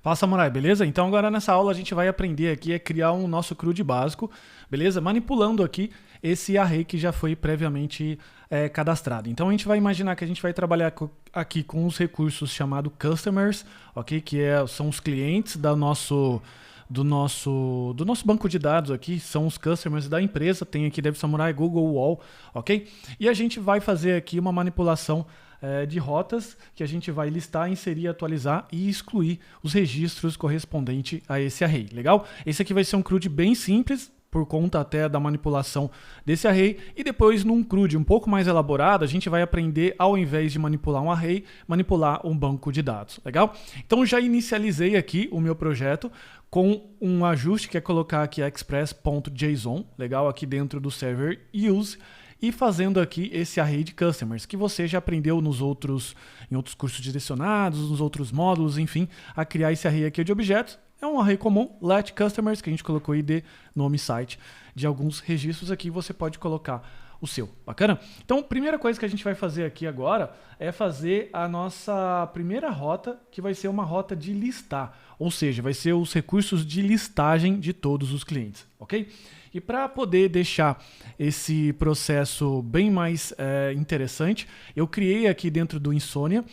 Fala, Samurai, beleza? Então agora nessa aula a gente vai aprender aqui a criar um nosso CRUD básico, beleza? Manipulando aqui esse array que já foi previamente cadastrado. Então a gente vai imaginar que a gente vai trabalhar aqui com os recursos chamados customers, ok? Que são os clientes do nosso banco de dados aqui, são os customers da empresa, tem aqui Dev Samurai, Google, Wall, ok? E a gente vai fazer aqui uma manipulação de rotas que a gente vai listar, inserir, atualizar e excluir os registros correspondentes a esse array, legal? Esse aqui vai ser um CRUD bem simples, por conta até da manipulação desse array, e depois num CRUD um pouco mais elaborado, a gente vai aprender, ao invés de manipular um array, manipular um banco de dados, legal? Então já inicializei aqui o meu projeto com um ajuste que é colocar aqui express.json, legal? Aqui dentro do server use, e fazendo aqui esse array de customers, que você já aprendeu em outros cursos direcionados, nos outros módulos, enfim, a criar esse array aqui de objetos. É um array comum, let customers, que a gente colocou ID, nome, site, de alguns registros aqui, você pode colocar o seu. Bacana? Então, primeira coisa que a gente vai fazer aqui agora é fazer a nossa primeira rota, que vai ser uma rota de listar, ou seja, vai ser os recursos de listagem de todos os clientes, ok? E para poder deixar esse processo bem mais interessante, eu criei aqui dentro do Insomnia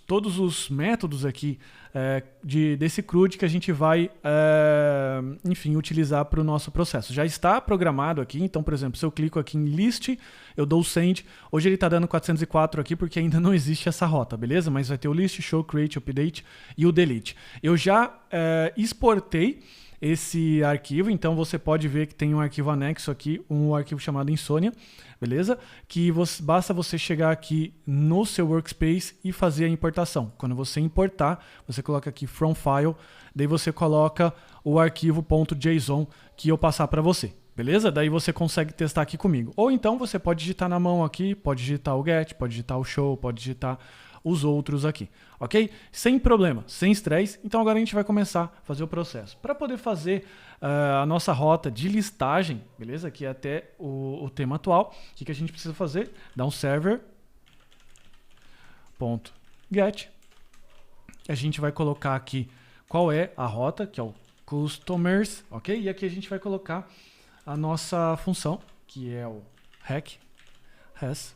todos os métodos aqui desse CRUD que a gente vai, enfim, utilizar para o nosso processo. Já está programado aqui, então, por exemplo, se eu clico aqui em List, eu dou o Send. Hoje ele está dando 404 aqui porque ainda não existe essa rota, beleza? Mas vai ter o List, Show, Create, Update e o Delete. Eu já exportei esse arquivo, então você pode ver que tem um arquivo anexo aqui, um arquivo chamado Insomnia, beleza? Que basta você chegar aqui no seu workspace e fazer a importação. Quando você importar, você coloca aqui From File, daí você coloca o arquivo .json que eu passar para você, beleza? Daí você consegue testar aqui comigo. Ou então você pode digitar na mão aqui, pode digitar o get, pode digitar o show, pode digitar os outros aqui, ok? Sem problema, sem estresse. Então agora a gente vai começar a fazer o processo. Para poder fazer a nossa rota de listagem, beleza? Aqui é até o tema atual. O que a gente precisa fazer? Dar um server.get. A gente vai colocar aqui qual é a rota, que é o customers, ok? E aqui a gente vai colocar a nossa função, que é o res.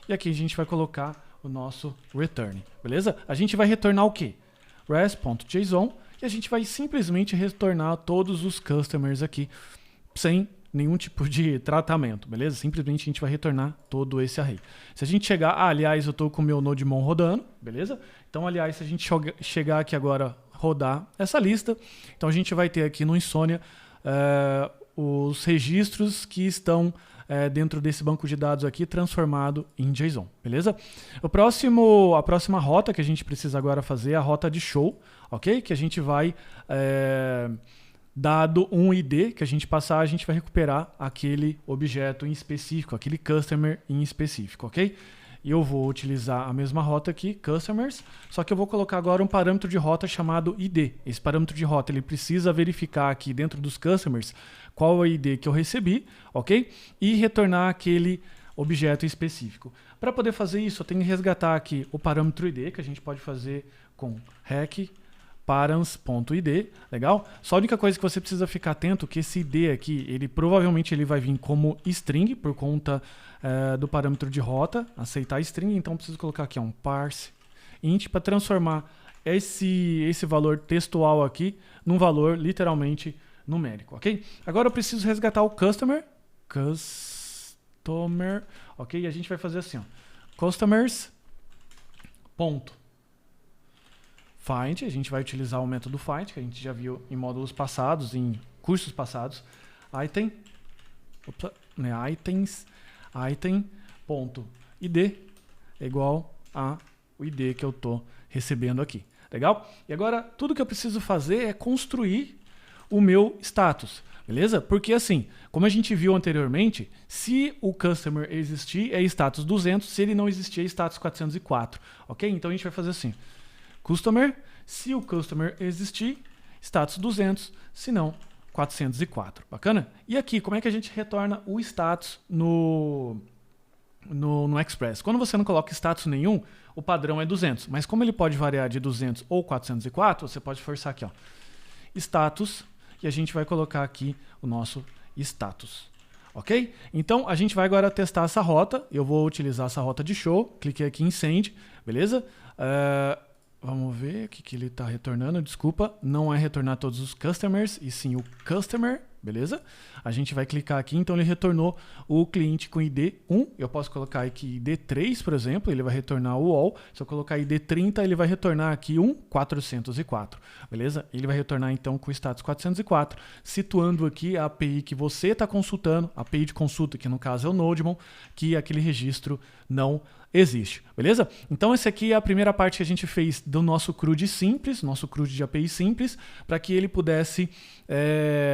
E aqui a gente vai colocar o nosso return, beleza? A gente vai retornar o quê? res.json, e a gente vai simplesmente retornar todos os customers aqui, sem nenhum tipo de tratamento, beleza? Simplesmente a gente vai retornar todo esse array. Se a gente chegar, aliás, eu estou com o meu NodeMon rodando, beleza? Então, aliás, se a gente chegar aqui agora, rodar essa lista, então a gente vai ter aqui no Insomnia os registros que estão dentro desse banco de dados aqui transformado em JSON, beleza? A próxima rota que a gente precisa agora fazer é a rota de show, ok? Que a gente vai, dado um ID que a gente passar, a gente vai recuperar aquele objeto em específico, aquele customer em específico, ok? E eu vou utilizar a mesma rota aqui, customers, só que eu vou colocar agora um parâmetro de rota chamado ID. Esse parâmetro de rota ele precisa verificar aqui dentro dos customers qual é o ID que eu recebi, ok? E retornar aquele objeto específico. Para poder fazer isso, eu tenho que resgatar aqui o parâmetro ID, que a gente pode fazer com rec params.id, legal? Só a única coisa que você precisa ficar atento é que esse ID aqui, ele provavelmente vai vir como string, por conta do parâmetro de rota, aceitar string, então eu preciso colocar aqui um parse int para transformar esse valor textual aqui num valor literalmente numérico, ok? Agora eu preciso resgatar o customer, ok? E a gente vai fazer assim, ó, customers, ponto. Find, a gente vai utilizar o método find, que a gente já viu em módulos passados, em cursos passados. Item.id é igual a o ID que eu estou recebendo aqui. Legal? E agora, tudo que eu preciso fazer é construir o meu status. Beleza? Porque assim, como a gente viu anteriormente, se o customer existir, é status 200, se ele não existir, é status 404. Ok? Então a gente vai fazer assim. Customer, se o customer existir, status 200, se não, 404. Bacana? E aqui, como é que a gente retorna o status no no Express. Quando você não coloca status nenhum, o padrão é 200. Mas como ele pode variar de 200 ou 404, você pode forçar aqui, ó, status, e a gente vai colocar aqui o nosso status. Ok? Então, a gente vai agora testar essa rota. Eu vou utilizar essa rota de show. Cliquei aqui em Send, beleza? Vamos ver o que ele está retornando. Desculpa, não é retornar todos os customers, e sim o customer, beleza? A gente vai clicar aqui, então ele retornou o cliente com ID 1. Eu posso colocar aqui ID 3, por exemplo, ele vai retornar o all. Se eu colocar ID 30, ele vai retornar aqui 404, beleza? Ele vai retornar então com o status 404, situando aqui a API que você está consultando, a API de consulta, que no caso é o Nodemon, que aquele registro não existe, beleza? Então essa aqui é a primeira parte que a gente fez do nosso CRUD simples, nosso CRUD de API simples, para que ele pudesse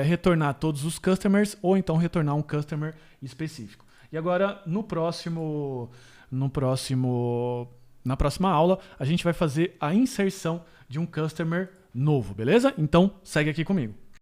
retornar todos os customers ou então retornar um customer específico. E agora na próxima aula a gente vai fazer a inserção de um customer novo, beleza? Então segue aqui comigo.